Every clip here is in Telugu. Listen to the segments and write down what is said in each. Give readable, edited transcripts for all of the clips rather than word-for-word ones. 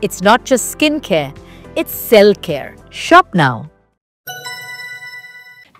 It's not just skincare, it's cell care. Shop now.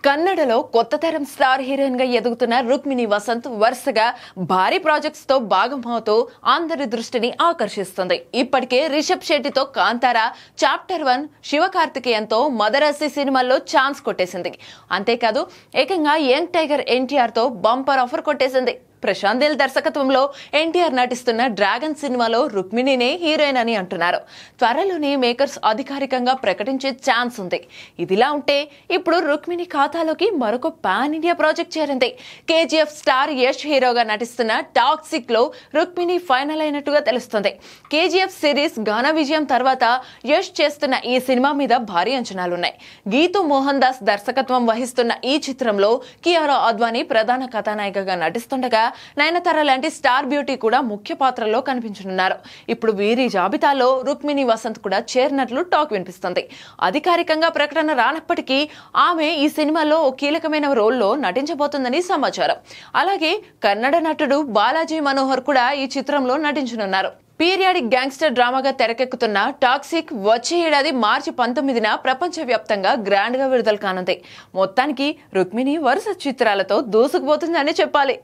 కన్నడలో కొత్త తరం స్టార్ హీరోయిన్ గా ఎదుగుతున్న రుక్మిణి వసంత్ వరుసగా భారీ ప్రాజెక్ట్స్ తో భాగమవుతూ అందరి దృష్టిని ఆకర్షిస్తుంది. ఇప్పటికే రిషబ్ శెట్టితో కాంతారా, చాప్టర్ 1, శివకార్తికేయన్తో మదరాసి సినిమాల్లో ఛాన్స్ కొట్టేసింది. అంతేకాదు ఏకంగా యంగ్ టైగర్ ఎన్టీఆర్ తో బంపర్ ఆఫర్ కొట్టేసింది. ప్రశాంత్ నీల్ దర్శకత్వంలో ఎన్టీఆర్ నటిస్తున్న డ్రాగన్ సినిమాలో రుక్మిణినే హీరోయిన్ అని అంటున్నారు. త్వరలోనే మేకర్స్ అధికారికంగా ప్రకటించే ఛాన్స్ ఉంది. ఇదిలా ఉంటే ఇప్పుడు రుక్మిణి ఖాతాలోకి మరొక పాన్ ఇండియా ప్రాజెక్ట్ చేరింది. కేజీఎఫ్ స్టార్ యష్ హీరోగా నటిస్తున్న టాక్సిక్ లో రుక్మిణి ఫైనల్ అయినట్టుగా తెలుస్తుంది. కేజీఎఫ్ సిరీస్ ఘన విజయం తర్వాత యష్ చేస్తున్న ఈ సినిమా మీద భారీ అంచనాలున్నాయి. గీతూ మోహన్ దాస్ దర్శకత్వం వహిస్తున్న ఈ చిత్రంలో కియారా అద్వానీ ప్రధాన కథానాయికగా నటిస్తుండగా నయనతార లాంటి స్టార్ బ్యూటీ కూడా ముఖ్య పాత్రలో కనిపించనున్నారు. ఇప్పుడు వీరి జాబితాలో రుక్మిణి వసంత్ కూడా చేరినట్లు టాక్ వినిపిస్తుంది. అధికారికంగా ప్రకటన రానప్పటికీ ఆమె ఈ సినిమాలో ఓ కీలకమైన రోల్లో నటించబోతుందని సమాచారం. అలాగే కన్నడ నటుడు బాలాజీ మనోహర్ కూడా ఈ చిత్రంలో నటించనున్నారు. పీరియాడిక్ గ్యాంగ్స్టర్ డ్రామాగా తెరకెక్కుతున్న టాక్సిక్ వచ్చే ఏడాది మార్చి 19న ప్రపంచవ్యాప్తంగా గ్రాండ్ గా విడుదల కానుంది. మొత్తానికి రుక్మిణి వరుస చిత్రాలతో దూసుకుపోతుందని చెప్పాలి.